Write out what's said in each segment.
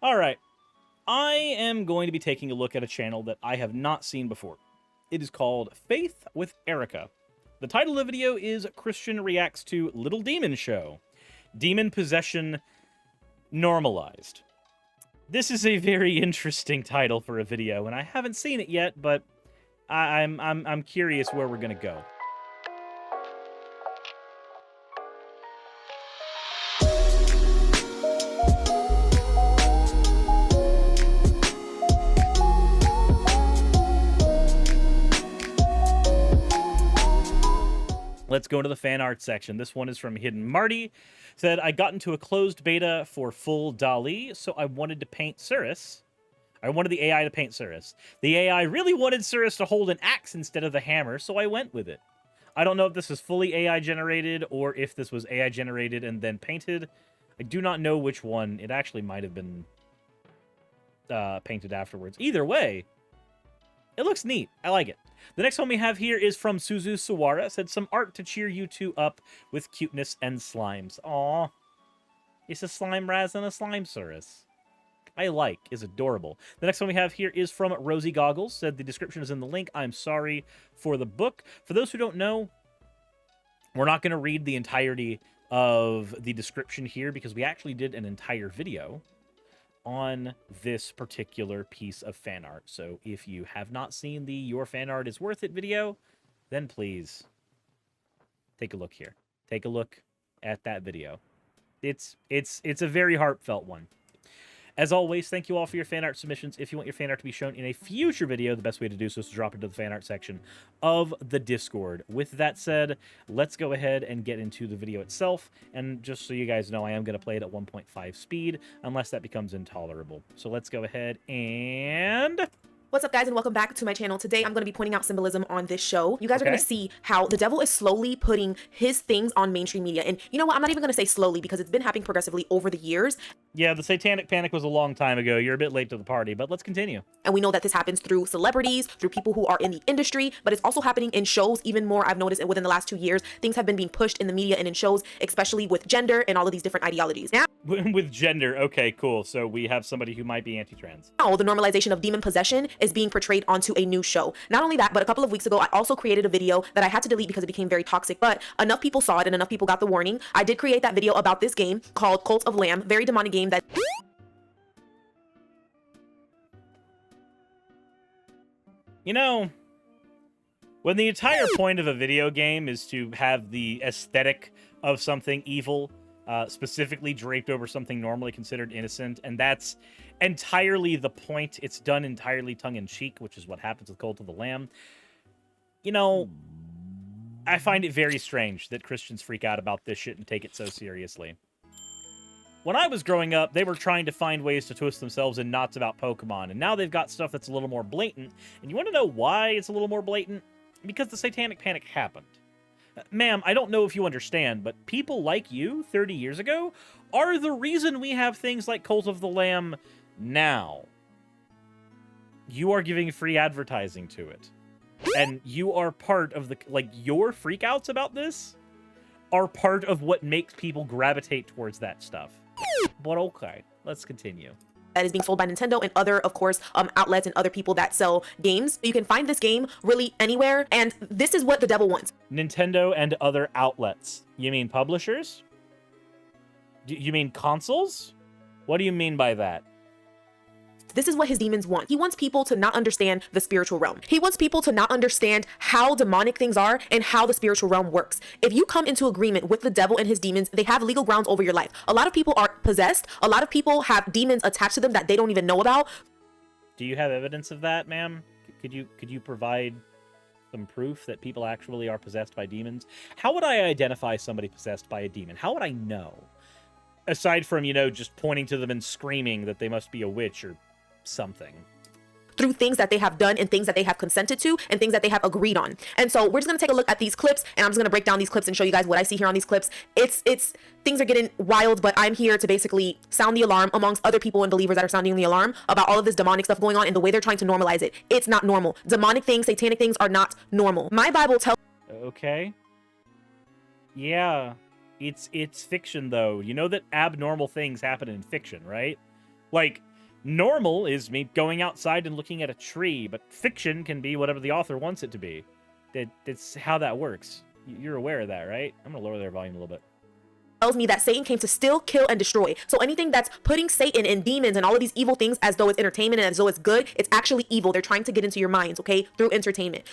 All right. I am going to be taking a look at a channel that I have not seen before. It is called Faith with Erica. The title of the video is Christian Reacts to Little Demon Show. Demon Possession Normalized. This is a very interesting title for a video, and I haven't seen it yet, but I'm curious where we're gonna go. Let's go to the fan art section. This one is from Hidden Marty. Said, I got into a closed beta for full DALL-E, so I wanted to paint Suris. I wanted the AI to paint Suris. The AI really wanted Suris to hold an axe instead of the hammer, so I went with it. I don't know if this is fully AI generated or if this was AI generated and then painted. I do not know which one. It actually might have been painted afterwards. Either way, it looks neat. I like it. The next one we have here is from Suzu Sawara. Said, some art to cheer you two up with cuteness and slimes. Aw. It's a slime raz and a slime Suris. I like. Is adorable. The next one we have here is from Rosie Goggles. Said, the description is in the link. I'm sorry for the book. For those who don't know, we're not going to read the entirety of the description here because we actually did an entire video on this particular piece of fan art. So if you have not seen the Your Fan Art is Worth It video, then please take a look here. Take a look at that video. It's a very heartfelt one. As always, thank you all for your fan art submissions. If you want your fan art to be shown in a future video, the best way to do so is to drop into the fan art section of the Discord. With that said, let's go ahead and get into the video itself. And just so you guys know, I am going to play it at 1.5 speed, unless that becomes intolerable. So let's go ahead and... What's up, guys, and welcome back to my channel. Today, I'm going to be pointing out symbolism on this show. You guys are going to see how the devil is slowly putting his things on mainstream media. And you know what? I'm not even going to say slowly because it's been happening progressively over the years. Yeah, the satanic panic was a long time ago. You're a bit late to the party, but let's continue. And we know that this happens through celebrities, through people who are in the industry, but it's also happening in shows even more. I've noticed within the last 2 years, things have been being pushed in the media and in shows, especially with gender and all of these different ideologies. Now, with gender, okay, cool. So we have somebody who might be anti-trans. Now, the normalization of demon possession is being portrayed onto a new show. Not only that, but a couple of weeks ago, I also created a video that I had to delete because it became very toxic, but enough people saw it and enough people got the warning. I did create that video about this game called Cult of Lamb, very demonic game that... You know, when the entire point of a video game is to have the aesthetic of something evil, specifically draped over something normally considered innocent, and that's entirely the point. It's done entirely tongue-in-cheek, which is what happens with Cult of the Lamb. You know, I find it very strange that Christians freak out about this shit and take it so seriously. When I was growing up, they were trying to find ways to twist themselves in knots about Pokemon, and now they've got stuff that's a little more blatant. And you want to know why it's a little more blatant? Because the satanic panic happened. Ma'am, I don't know if you understand, but people like you 30 years ago are the reason we have things like Cult of the Lamb now. You are giving free advertising to it. And you are part of the... Like, your freakouts about this are part of what makes people gravitate towards that stuff. But okay, let's continue. That is being sold by Nintendo and other, of course, outlets and other people that sell games. You can find this game really anywhere, and this is what the devil wants. Nintendo and other outlets. You mean publishers? You mean consoles? What do you mean by that? This is what his demons want. He wants people to not understand the spiritual realm. He wants people to not understand how demonic things are and how the spiritual realm works. If you come into agreement with the devil and his demons, they have legal grounds over your life. A lot of people are possessed. A lot of people have demons attached to them that they don't even know about. Do you have evidence of that, ma'am? Could you provide some proof that people actually are possessed by demons? How would I identify somebody possessed by a demon? How would I know? Aside from, you know, just pointing to them and screaming that they must be a witch or something. Through things that they have done and things that they have consented to and things that they have agreed on. And so we're just going to take a look at these clips, and I'm just going to break down these clips and show you guys what I see here on these clips. It's things are getting wild, but I'm here to basically sound the alarm amongst other people and believers that are sounding the alarm about all of this demonic stuff going on and the way they're trying to normalize it. It's not normal. Demonic things, satanic things are not normal. My Bible tells... Okay. Yeah. It's fiction, though. You know that abnormal things happen in fiction, right? Like, Normal is me going outside and looking at a tree, but fiction can be whatever the author wants it to be. It's how that works. You're aware of that, right? I'm gonna lower their volume a little bit. Tells me that Satan came to steal, kill, and destroy. So anything that's putting Satan and demons and all of these evil things as though it's entertainment and as though it's good, it's actually evil. They're trying to get into your minds, okay, through entertainment.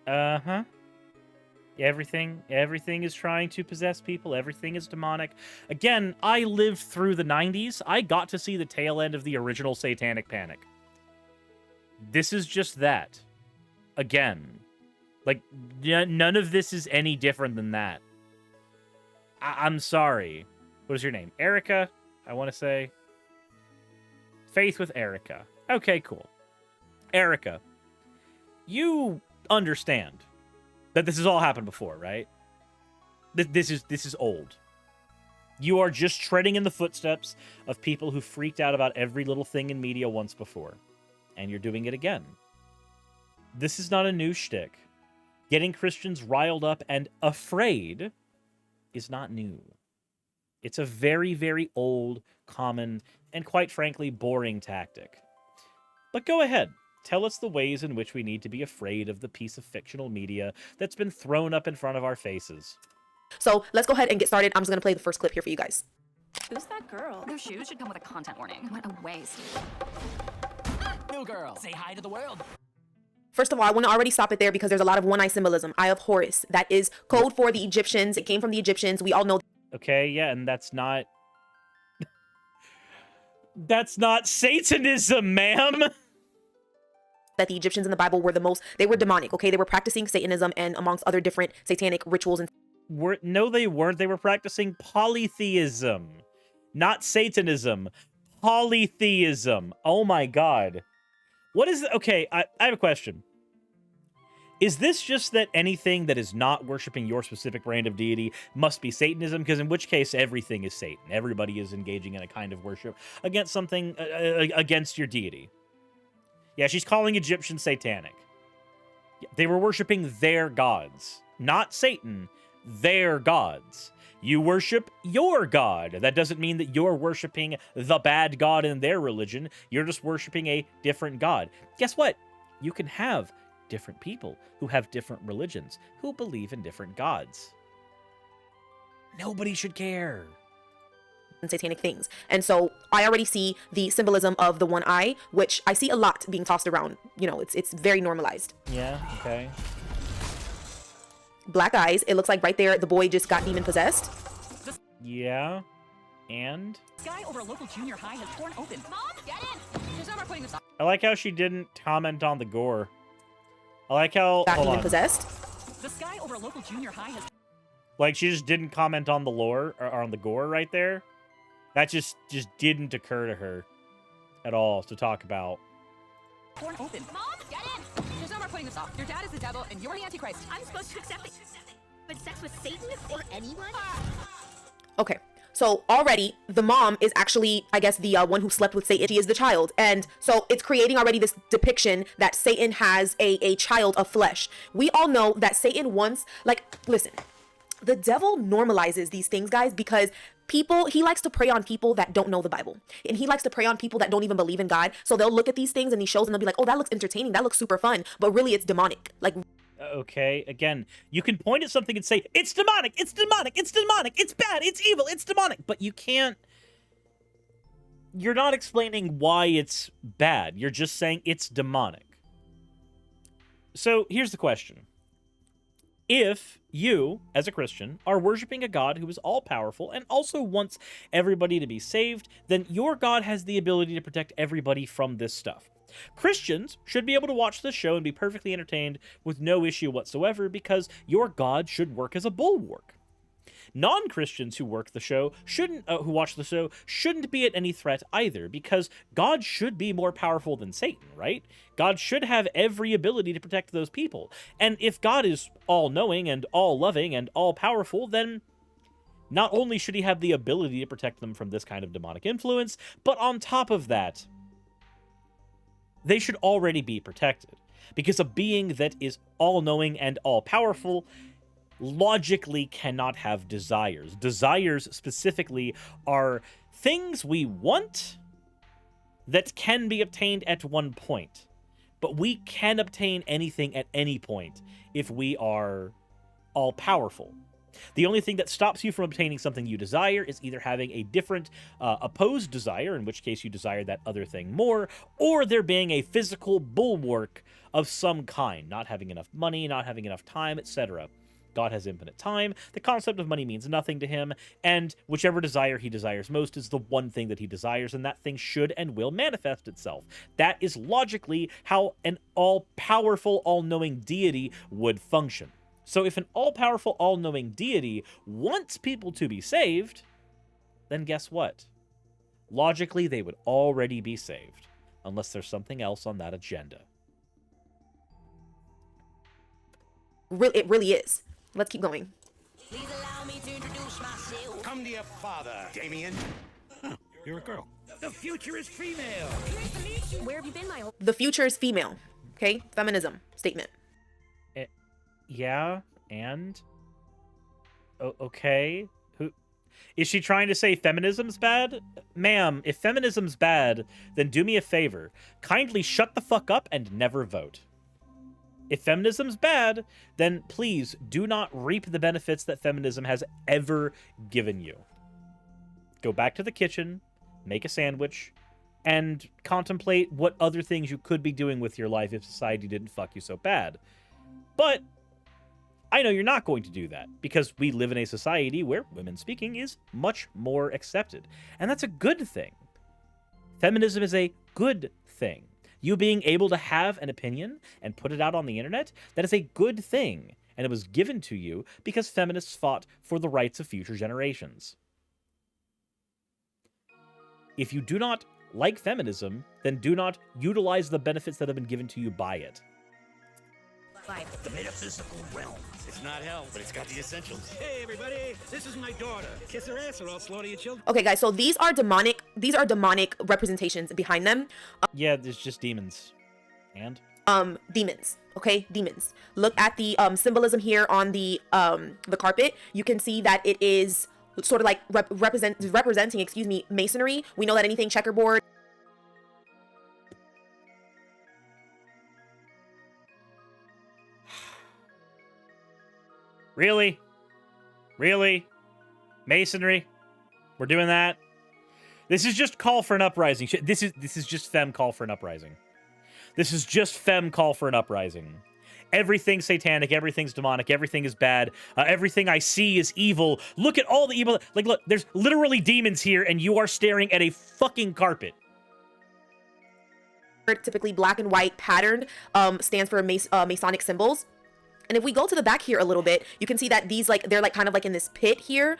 Uh-huh. Everything is trying to possess people. Everything is demonic. Again, I lived through the 90s. I got to see the tail end of the original Satanic Panic. This is just that. Again. Like, none of this is any different than that. I'm sorry. What is your name? Erica, I want to say. Faith with Erica. Okay, cool. Erica, you understand that this has all happened before, right? This is old. You are just treading in the footsteps of people who freaked out about every little thing in media once before. And you're doing it again. This is not a new shtick. Getting Christians riled up and afraid is not new. It's a very, very old, common, and quite frankly, boring tactic. But go ahead. Tell us the ways in which we need to be afraid of the piece of fictional media that's been thrown up in front of our faces. So let's go ahead and get started. I'm just going to play the first clip here for you guys. Who's that girl? Those shoes should come with a content warning. What a waste. New girl, say hi to the world. First of all, I want to already stop it there because there's a lot of one-eye symbolism. Eye of Horus. That is code for the Egyptians. It came from the Egyptians. We all know. Okay, yeah, and that's not... that's not Satanism, ma'am! That the Egyptians in the Bible were they were demonic, okay? They were practicing Satanism and amongst other different satanic rituals. And No, they weren't. They were practicing polytheism. Not Satanism. Polytheism. Oh my god. What is... Okay, I have a question. Is this just that anything that is not worshiping your specific brand of deity must be Satanism? Because in which case, everything is Satan. Everybody is engaging in a kind of worship against something, against your deity. Yeah, she's calling Egyptians satanic. They were worshiping their gods. Not Satan. Their gods. You worship your god. That doesn't mean that you're worshiping the bad god in their religion. You're just worshiping a different god. Guess what? You can have different people who have different religions, who believe in different gods. Nobody should care. Satanic things. And so I already see the symbolism of the one eye, which I see a lot being tossed around. You know, it's very normalized. Yeah, okay. Black eyes. It looks like right there the boy just got demon possessed. Yeah. And? Sky over a local junior high has torn open. Mom, get in! There's no more putting this on. I like how she didn't comment on the gore. I like how... Got hold demon on. possessed. The sky over a local junior high has... Like, she just didn't comment on the lore, or on the gore right there. That just didn't occur to her at all to talk about. torn open. Mom, get in! There's no more putting this off. Your dad is the devil and you're the Antichrist. I'm supposed to accept it. But sex with Satan or anyone? Okay. So already the mom is actually, I guess, the one who slept with Satan. She is the child. And so it's creating already this depiction that Satan has a child of flesh. We all know that Satan wants, like, listen, the devil normalizes these things, guys, because he likes to prey on people that don't know the Bible. And he likes to prey on people that don't even believe in God. So they'll look at these things and these shows and they'll be like, oh, that looks entertaining. That looks super fun. But really it's demonic. Like, okay, again, you can point at something and say, it's demonic, it's demonic, it's demonic, it's bad, it's evil, it's demonic. But you can't... You're not explaining why it's bad. You're just saying it's demonic. So here's the question. If you, as a Christian, are worshiping a God who is all-powerful and also wants everybody to be saved, then your God has the ability to protect everybody from this stuff. Christians should be able to watch this show and be perfectly entertained with no issue whatsoever because your God should work as a bulwark. Non-Christians who watch the show shouldn't be at any threat either because God should be more powerful than Satan, right? God should have every ability to protect those people. And if God is all-knowing and all-loving and all-powerful, then not only should he have the ability to protect them from this kind of demonic influence, but on top of that, they should already be protected. Because a being that is all-knowing and all-powerful logically cannot have desires. Desires specifically are things we want that can be obtained at one point. But we can obtain anything at any point if we are all-powerful. The only thing that stops you from obtaining something you desire is either having a different opposed desire, in which case you desire that other thing more, or there being a physical bulwark of some kind, not having enough money, not having enough time, etc. God has infinite time. The concept of money means nothing to him, and whichever desire he desires most is the one thing that he desires, and that thing should and will manifest itself. That is logically how an all-powerful, all-knowing deity would function. So if an all-powerful, all-knowing deity wants people to be saved, then guess what? Logically, they would already be saved, unless there's something else on that agenda. It really is. Let's keep going. Please allow me to introduce myself. Come to your father, Damien. Huh, you're a girl. The future is female. Where have you been, my old? The future is female. Okay? Feminism statement. Yeah, and? Okay. Who is she trying to say feminism's bad? Ma'am, if feminism's bad, then do me a favor. Kindly shut the fuck up and never vote. If feminism's bad, then please do not reap the benefits that feminism has ever given you. Go back to the kitchen, make a sandwich, and contemplate what other things you could be doing with your life if society didn't fuck you so bad. But I know you're not going to do that, because we live in a society where women speaking is much more accepted. And that's a good thing. Feminism is a good thing. You being able to have an opinion and put it out on the internet, that is a good thing. And it was given to you because feminists fought for the rights of future generations. If you do not like feminism, then do not utilize the benefits that have been given to you by it. The metaphysical realm. It's not hell, but it's got the essentials. Hey, everybody, this is my daughter. Kiss her ass or I'll slaughter your children. Okay, guys, so these are demonic representations behind them. Yeah, there's just demons. And? Demons. Okay, demons. Look at the symbolism here on the carpet. You can see that it is sort of like representing, masonry. We know that anything checkerboard. Really? Really? Masonry? We're doing that? This is just call for an uprising. This is just fem call for an uprising. This is just fem call for an uprising. Everything's satanic, everything's demonic, everything is bad, everything I see is evil. Look at all the evil. Like, look, there's literally demons here, and you are staring at a fucking carpet. Typically black and white patterned stands for Masonic symbols. And if we go to the back here a little bit, you can see that these, like, they're like kind of like in this pit here,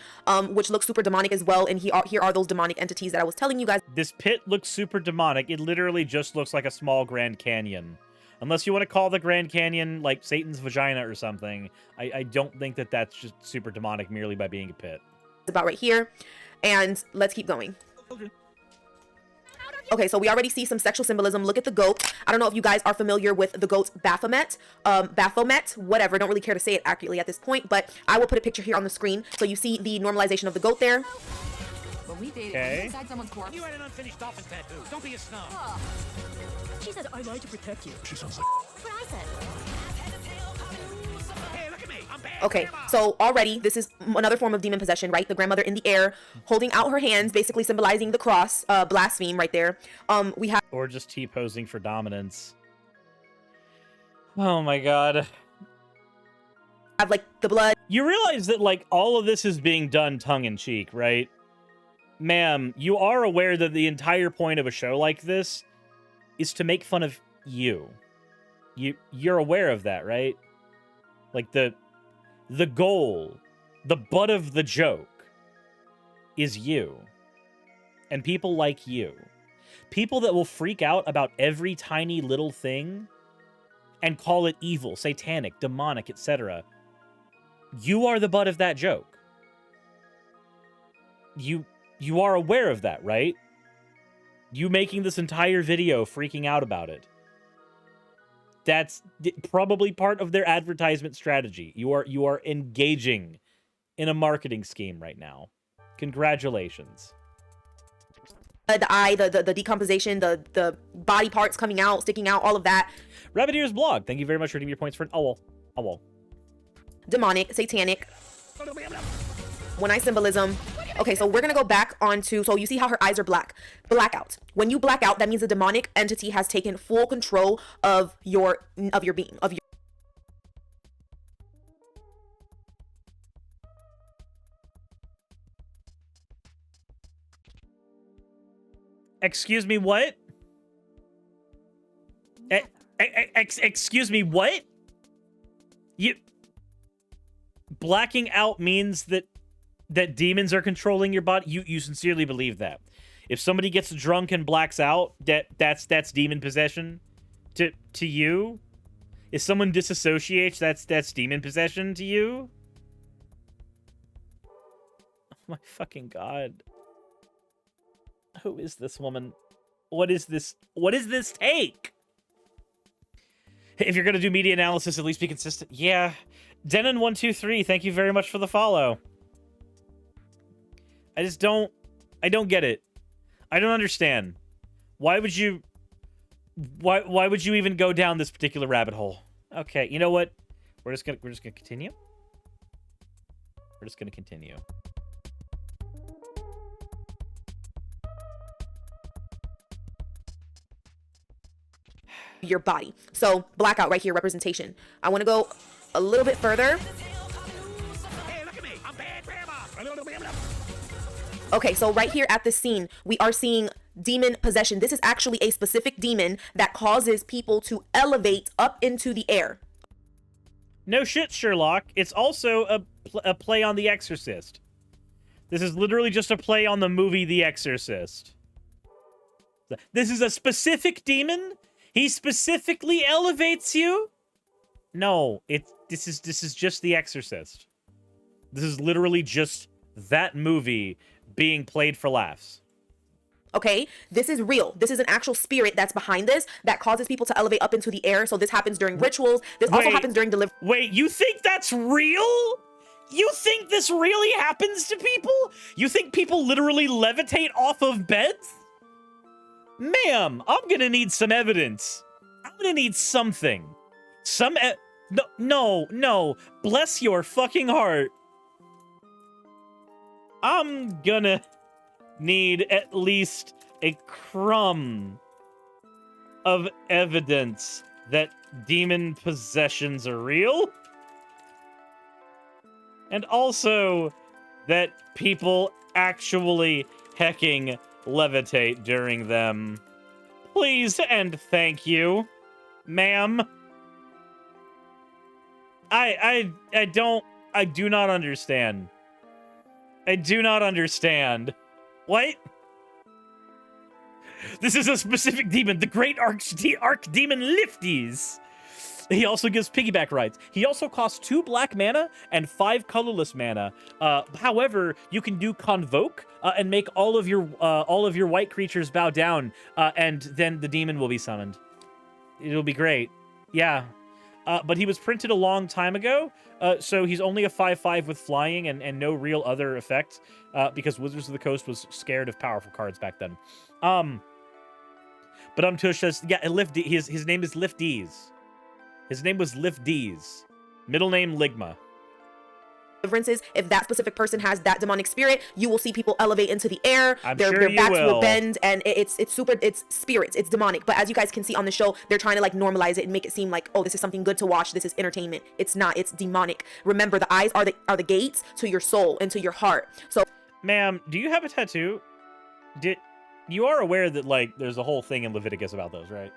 which looks super demonic as well. And here are those demonic entities that I was telling you guys. This pit looks super demonic. It literally just looks like a small Grand Canyon. Unless you want to call the Grand Canyon like Satan's vagina or something, I don't think that that's just super demonic merely by being a pit. It's about right here. And let's keep going. Okay, so we already see some sexual symbolism. Look at the goat. I don't know if you guys are familiar with the goat Baphomet, whatever. Don't really care to say it accurately at this point, but I will put a picture here on the screen so you see the normalization of the goat there. When we dated, Okay. were you inside someone's corpse? You had an unfinished dolphin tattoo. Don't be a snob. She said, I lied to protect you. She sounds like... That's what I said. Hey, look at me. I'm bad. Okay, so already this is another form of demon possession, right? The grandmother in the air holding out her hands, basically symbolizing the cross, blaspheme right there. We have Or just T-posing for dominance. Oh my god. like the blood. You realize that, like, all of this is being done tongue-in-cheek, right? Ma'am, you are aware that the entire point of a show like this is to make fun of you. You're aware of that, right? Like, the goal, the butt of the joke, is you. And people like you. People that will freak out about every tiny little thing and call it evil, satanic, demonic, etc. You are the butt of that joke. You are aware of that, right? You making this entire video freaking out about it. That's probably part of their advertisement strategy. You are engaging in a marketing scheme right now. Congratulations. The eye, the decomposition, the body parts coming out, sticking out, all of that. Rabbit Ears blog. Thank you very much for redeeming your points for an owl. Owl. Demonic, satanic. One eye symbolism. Okay, so we're gonna go back onto, so you see how her eyes are black. Blackout. When you black out, that means the demonic entity has taken full control of your being, of your. Excuse me, what? Excuse me, what? You... Blacking out means that demons are controlling your body? You sincerely believe that? If somebody gets drunk and blacks out, that's demon possession to you? If someone disassociates, that's demon possession to you? Oh my fucking god. Who is this woman? What is this? What is this take? If you're gonna do media analysis, at least be consistent. Yeah. Denon123, thank you very much for the follow. I don't get it. I don't understand. Why would you even go down this particular rabbit hole? Okay, you know what? We're just gonna continue. We're just gonna continue. Your body. So blackout right here, representation. I want to go a little bit further. Hey, look at me. I'm bad grandma. Okay, so right here at this scene, we are seeing demon possession. This is actually a specific demon that causes people to elevate up into the air. No shit, Sherlock. It's also a play on The Exorcist. This is literally just a play on the movie The Exorcist. This is a specific demon? He specifically elevates you? No, this is just The Exorcist. This is literally just that movie being played for laughs. Okay, this is real. This is an actual spirit that's behind this that causes people to elevate up into the air. So this happens during rituals. This also happens during delivery. Wait, you think that's real? You think this really happens to people? You think people literally levitate off of beds? Ma'am, I'm gonna need some evidence. I'm gonna need something. No. Bless your fucking heart. I'm gonna need at least a crumb of evidence that demon possessions are real. And also that people actually hecking levitate during them. Please and thank you, ma'am. I do not understand. I do not understand. What? This is a specific demon, the Great Archdemon Lifties. He also gives piggyback rights. He also costs 2 black mana and 5 colorless mana. However, you can do Convoke and make all of your white creatures bow down, and then the demon will be summoned. It'll be great. Yeah. But he was printed a long time ago, so he's only a 5/5 with flying and no real other effect, because Wizards of the Coast was scared of powerful cards back then. But Tush says, yeah, his name is Lifties. His name was Lifties. Middle name Ligma. Deliverances, if that specific person has that demonic spirit, you will see people elevate into the air. I'm their sure you backs will bend, and it's spirits, it's demonic. But as you guys can see on the show, they're trying to like normalize it and make it seem like, oh, this is something good to watch, this is entertainment. It's not, it's demonic. Remember, the eyes are the gates to your soul and to your heart. So, ma'am, do you have a tattoo? You are aware that like there's a whole thing in Leviticus about those, right?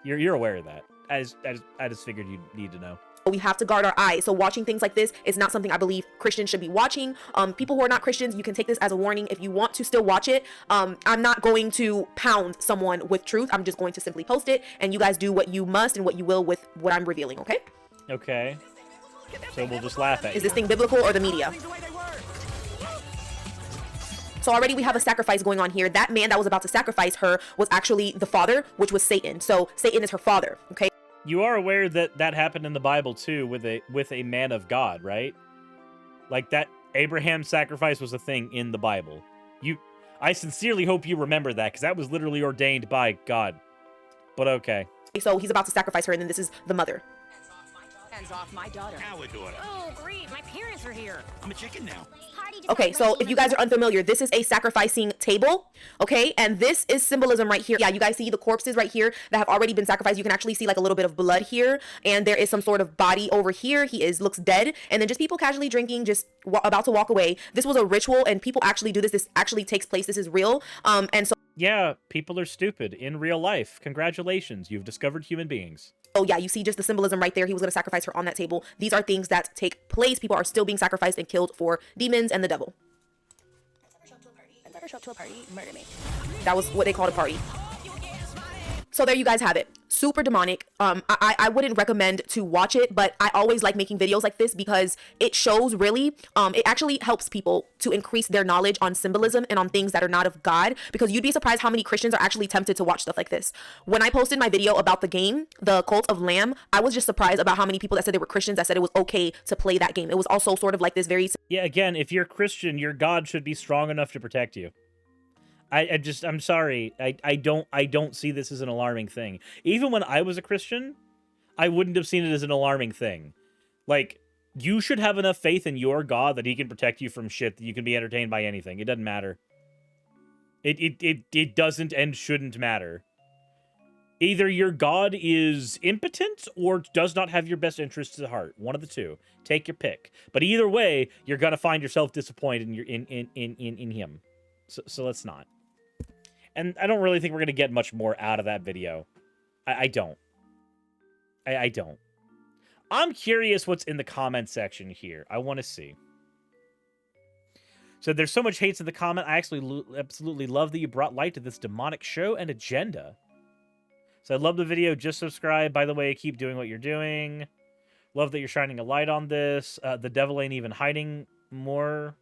You're aware of that. I just figured you'd need to know. We have to guard our eyes. So watching things like this is not something I believe Christians should be watching. People who are not Christians, you can take this as a warning. If you want to still watch it, I'm not going to pound someone with truth. I'm just going to simply post it, and you guys do what you must and what you will with what I'm revealing, okay? Okay. So we'll just laugh at you. Is this thing biblical or the media? So already we have a sacrifice going on here. That man that was about to sacrifice her was actually the father, which was Satan. So Satan is her father, okay? You are aware that that happened in the Bible too with a man of God, right? Like that Abraham sacrifice was a thing in the Bible. I sincerely hope you remember that, because that was literally ordained by God. But okay. So he's about to sacrifice her, and then this is the mother. Hands off my daughter. Our daughter. Oh, great. My parents are here. I'm a chicken now. Okay, so if you guys are unfamiliar, this is a sacrificing table, okay? And this is symbolism right here. Yeah, you guys see the corpses right here that have already been sacrificed. You can actually see like a little bit of blood here, and there is some sort of body over here. He looks dead, and then just people casually drinking, just about to walk away. This was a ritual, and people actually do this. This actually takes place. This is real. And so Yeah, people are stupid in real life. Congratulations, you've discovered human beings. oh yeah, you see just the symbolism right there. He was going to sacrifice her on that table. These are things that take place. People are still being sacrificed and killed for demons and the devil. I'd never show up to a party, murder me. That was what they called a party. So there you guys have it. Super demonic. I wouldn't recommend to watch it, but I always like making videos like this because it shows really, it actually helps people to increase their knowledge on symbolism and on things that are not of God, because you'd be surprised how many Christians are actually tempted to watch stuff like this. When I posted my video about the game, The Cult of Lamb, I was just surprised about how many people that said they were Christians that said it was okay to play that game. It was also sort of like this very... Yeah, again, if you're Christian, your God should be strong enough to protect you. I'm sorry. I don't see this as an alarming thing. Even when I was a Christian, I wouldn't have seen it as an alarming thing. Like, you should have enough faith in your God that he can protect you from shit, that you can be entertained by anything. It doesn't matter. It doesn't and shouldn't matter. Either your God is impotent or does not have your best interests at heart. One of the two. Take your pick. But either way, you're gonna find yourself disappointed in him. So let's not. And I don't really think we're going to get much more out of that video. I don't. I don't. I'm curious what's in the comment section here. I want to see. So there's so much hate in the comment. I actually absolutely love that you brought light to this demonic show and agenda. So I love the video. Just subscribe. By the way, keep doing what you're doing. Love that you're shining a light on this. The devil ain't even hiding more.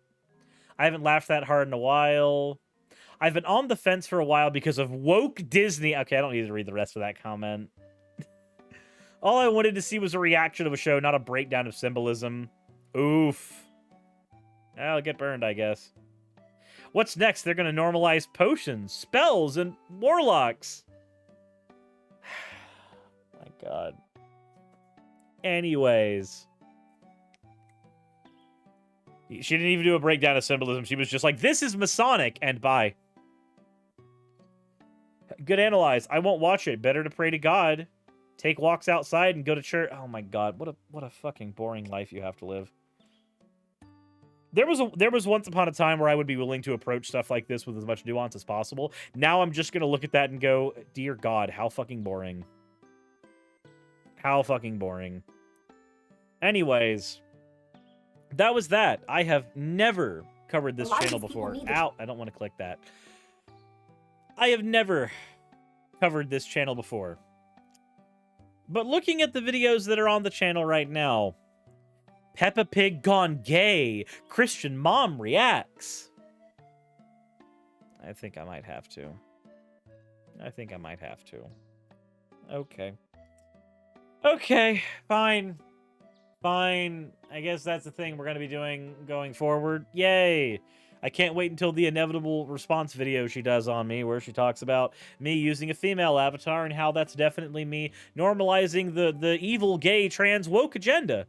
I haven't laughed that hard in a while. I've been on the fence for a while because of woke Disney. Okay, I don't need to read the rest of that comment. All I wanted to see was a reaction of a show, not a breakdown of symbolism. Oof. I'll get burned, I guess. What's next? They're going to normalize potions, spells, and warlocks. My God. Anyways. She didn't even do a breakdown of symbolism. She was just like, this is Masonic, and bye. Good analyze. I won't watch it. Better to pray to God. Take walks outside and go to church. Oh my God, what a fucking boring life you have to live. There was once upon a time where I would be willing to approach stuff like this with as much nuance as possible. Now I'm just gonna look at that and go, dear God, how fucking boring. How fucking boring. Anyways, that was that. I have never covered this channel before. Ow, I don't want to click that. I have never covered this channel before. But looking at the videos that are on the channel right now, Peppa Pig gone gay, Christian mom reacts. I think I might have to. I think I might have to. Okay. Okay, fine. Fine. I guess that's the thing we're going to be doing going forward. Yay! I can't wait until the inevitable response video she does on me, where she talks about me using a female avatar and how that's definitely me normalizing the evil, gay, trans, woke agenda.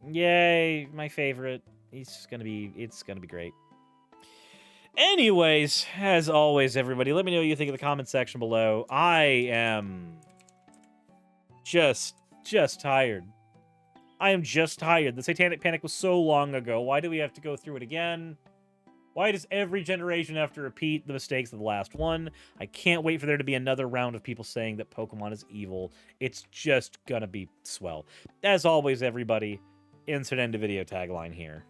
Yay, my favorite. It's gonna be great. Anyways, as always, everybody, let me know what you think in the comment section below. I am just tired. I am just tired. The Satanic Panic was so long ago. Why do we have to go through it again? Why does every generation have to repeat the mistakes of the last one? I can't wait for there to be another round of people saying that Pokemon is evil. It's just gonna be swell. As always, everybody, insert end of video tagline here.